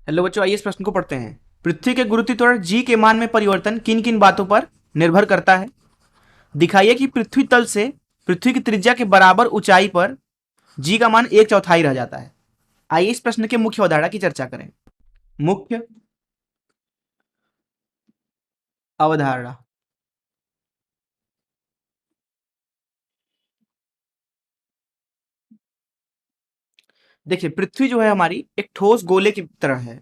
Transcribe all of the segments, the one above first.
Hello बच्चों, आइए इस प्रश्न को पढ़ते हैं। पृथ्वी के गुरुत्व त्वरण g के मान में परिवर्तन किन किन बातों पर निर्भर करता है? दिखाइए कि पृथ्वी तल से पृथ्वी की त्रिज्या के बराबर ऊंचाई पर g का मान 1/4 रह जाता है। आइए इस प्रश्न के मुख्य अवधारणा की चर्चा करें। मुख्य अवधारणा। देखिए, पृथ्वी जो है हमारी एक ठोस गोले की तरह है।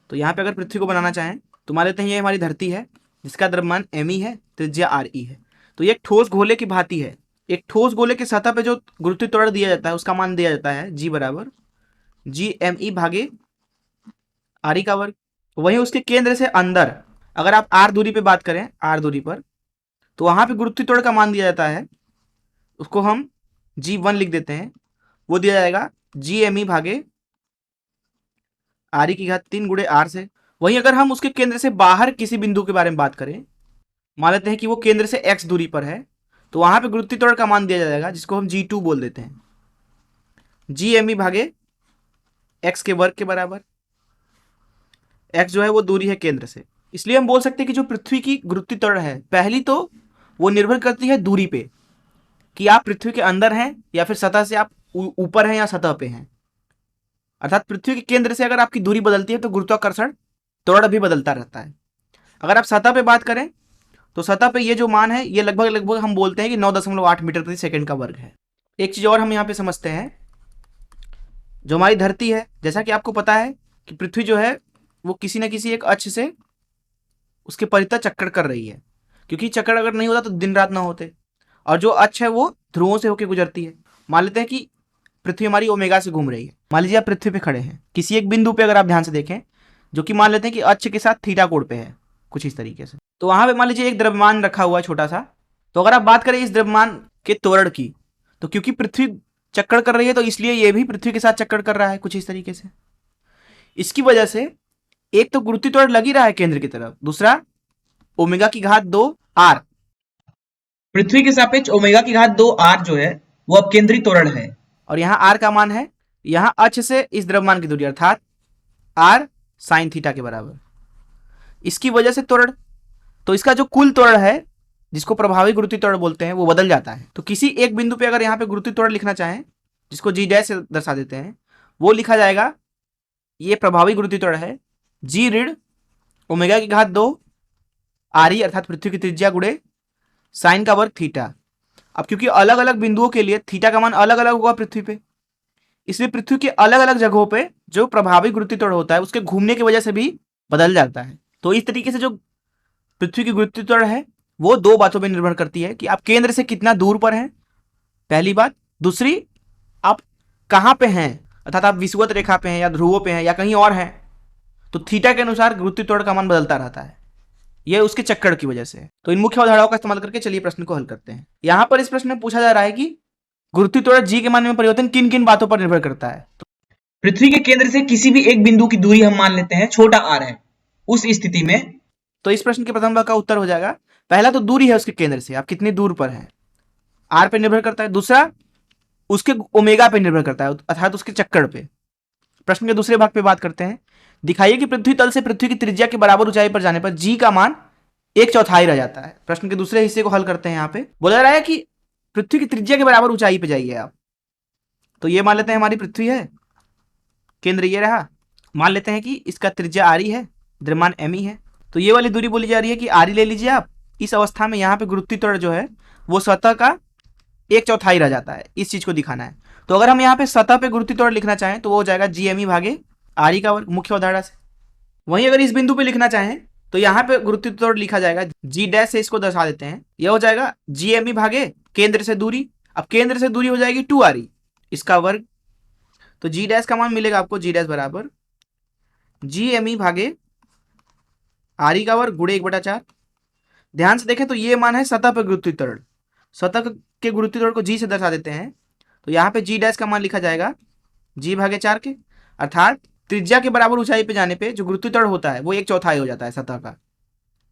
तो यहाँ पे अगर पृथ्वी को बनाना चाहें तो मान लेते हैं ये हमारी धरती है, जिसका द्रव्यमान m है, त्रिज्या r है। तो ये एक ठोस गोले की भांति है। एक ठोस गोले की सतह पे जो गुरुत्व त्वरण दिया जाता है उसका मान दिया जाता है g बराबर GME भागे आर का वर्ग। वहीं उसके केंद्र से अंदर अगर आप r दूरी पे बात करें, r दूरी पर, तो वहां पे गुरुत्व त्वरण का मान दिया जाता है, उसको हम G1 लिख देते हैं। वो दिया जाएगा GME भागे आर की घात 3 गुणे r से। वहीं अगर हम उसके केंद्र से बाहर किसी बिंदु के बारे में बात करें, मान लेते हैं कि वो केंद्र से x दूरी पर है, तो वहां पे गुरुत्व त्वरण का मान दिया जाएगा, जिसको हम G2 बोल देते हैं, GME भागे x के वर्ग के बराबर। x जो है वो दूरी है केंद्र से, इसलिए हम बोल सकते हैं कि जो पृथ्वी की गुरुत्व त्वरण है, पहली तो वो निर्भर करती है दूरी पे, कि आप पृथ्वी के अंदर हैं या फिर सतह से आप ऊपर हैं या सतह पे हैं। अर्थात पृथ्वी के केंद्र से अगर आपकी दूरी बदलती है तो गुरुत्वाकर्षण त्वरण भी बदलता रहता है। अगर आप सतह पे बात करें तो सतह पे ये जो मान है ये लगभग लगभग हम बोलते हैं कि 9.8 मीटर प्रति सेकंड का वर्ग है। एक चीज और हम यहाँ पे समझते हैं, जो हमारी धरती है, जैसा कि आपको पता है कि पृथ्वी जो है वो किसी न किसी एक अक्ष से उसके परितः चक्कर कर रही है, क्योंकि चक्कर अगर नहीं होता तो दिन रात ना होते। और जो अक्ष है वो ध्रुवों से होकर गुजरती है। मान लेते हैं कि पृथ्वी हमारी ओमेगा से घूम रही है। मान लीजिए आप पृथ्वी पे खड़े हैं किसी एक बिंदु पे, अगर आप ध्यान से देखें, जो कि मान लेते हैं कि अक्ष के साथ थीटा कोण पे है, कुछ इस तरीके से। तो वहां पे मान लीजिए एक द्रव्यमान रखा हुआ है छोटा सा। तो अगर आप बात करें इस द्रव्यमान के त्वरण की, तो क्योंकि पृथ्वी चक्कर कर रही है तो इसलिए ये भी पृथ्वी के साथ चक्कर कर रहा है कुछ इस तरीके से। इसकी वजह से एक तो गुरुत्व त्वरण लग ही रहा है केंद्र की तरफ, दूसरा ओमेगा की घात 2 आर, पृथ्वी के सापेक्ष ओमेगा की घात 2 आर जो है वो अब केंद्रीय त्वरण है। और यहाँ आर का मान है यहाँ अक्ष से इस द्रव्यमान की दूरी, अर्थात आर साइन थीटा के बराबर। इसकी वजह से त्वरण, तो इसका जो कुल त्वरण है जिसको प्रभावी गुरुत्व त्वरण बोलते हैं वो बदल जाता है। तो किसी एक बिंदु पे अगर यहाँ पे गुरुत्व त्वरण लिखना चाहें, जिसको जी डैश से दर्शा देते हैं, वो लिखा जाएगा, ये प्रभावी गुरुत्व त्वरण है, जी ऋण ओमेगा की घात 2 आर ई, अर्थात पृथ्वी की त्रिज्या गुणे साइन का वर्ग थीटा। अब क्योंकि अलग अलग बिंदुओं के लिए थीटा का मान अलग अलग होगा पृथ्वी पे, इसलिए पृथ्वी के अलग अलग जगहों पे जो प्रभावी गुरुत्व त्वरण होता है उसके घूमने की वजह से भी बदल जाता है। तो इस तरीके से जो पृथ्वी की गुरुत्व त्वरण है वो दो बातों पर निर्भर करती है, कि आप केंद्र से कितना दूर पर हैं, पहली बात। दूसरी, आप कहां पे हैं, अर्थात आप विषुवत रेखा पे हैं या ध्रुवों पे हैं या कहीं और हैं, तो थीटा के अनुसार गुरुत्व त्वरण का मान बदलता रहता है, यह उसके चक्कर की वजह से। तो इन मुख्य अवधारणाओं का इस्तेमाल करके चलिए प्रश्न को हल करते हैं। यहां पर इस प्रश्न में पूछा जा रहा है कि गुरुत्व त्वरण जी के मान में परिवर्तन किन किन बातों पर निर्भर करता है। तो पृथ्वी के केंद्र से किसी भी एक बिंदु की दूरी हम मान लेते हैं छोटा आर है, उस स्थिति में तो इस प्रश्न के प्रथम भाग का उत्तर हो जाएगा, पहला तो दूरी है उसके केंद्र से, आप कितनी दूर पर हैं, आर पे निर्भर करता है। दूसरा, उसके ओमेगा पे निर्भर करता है, अर्थात उसके चक्कर पे। प्रश्न के दूसरे भाग पे बात करते हैं। दिखाइए कि पृथ्वी तल से पृथ्वी की त्रिज्या के बराबर ऊंचाई पर जाने पर जी का मान 1/4 रह जाता है। प्रश्न के दूसरे हिस्से को हल करते हैं। यहाँ पे बोला रहा है कि पृथ्वी की त्रिज्या के बराबर ऊंचाई पे जाइए आप। तो ये मान लेते हैं हमारी पृथ्वी है, केंद्र ये रहा, मान लेते हैं कि इसका त्रिज्या आर है, द्रव्यमान एम है, तो ये वाली दूरी बोली जा रही है कि आर ले लीजिए आप। इस अवस्था में यहाँ पे गुरुत्व त्वरण जो है वो सतह का 1/4 रह जाता है, इस चीज को दिखाना है। तो अगर हम यहाँ पे सतह पे गुरुत्व त्वरण लिखना चाहें तो वो हो जाएगा GME भागे आर का वर्ग, मुख्य अवधारणा से। वहीं अगर इस बिंदु पे लिखना चाहें तो यहाँ पे गुरुत्व त्वरण लिखा जाएगा, जी डैश से इसको दर्शा देते हैं, यह हो जाएगा GME भागे केंद्र से दूरी। अब केंद्र से दूरी हो जाएगी 2r इसका वर्ग। तो जी डैश का मान मिलेगा आपको, जी डैश बराबर GME भागे आर का वर्ग गुणे 1/4। ध्यान से देखें तो ये मान है सतह पर गुरुत्व त्वरण, सतह के गुरुत्व त्वरण को जी से दर्शा देते हैं। तो यहाँ पे जी डैश का मान लिखा जाएगा जी भागे 4 के, अर्थात त्रिज्या के बराबर ऊंचाई पे जाने पे जो गुरुत्व त्वरण होता है वो 1/4 हो जाता है सतह का।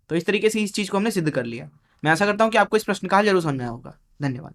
तो इस तरीके से इस चीज को हमने सिद्ध कर लिया। मैं आशा करता हूं कि आपको इस प्रश्न का हल जरूर समझ में आया होगा। धन्यवाद।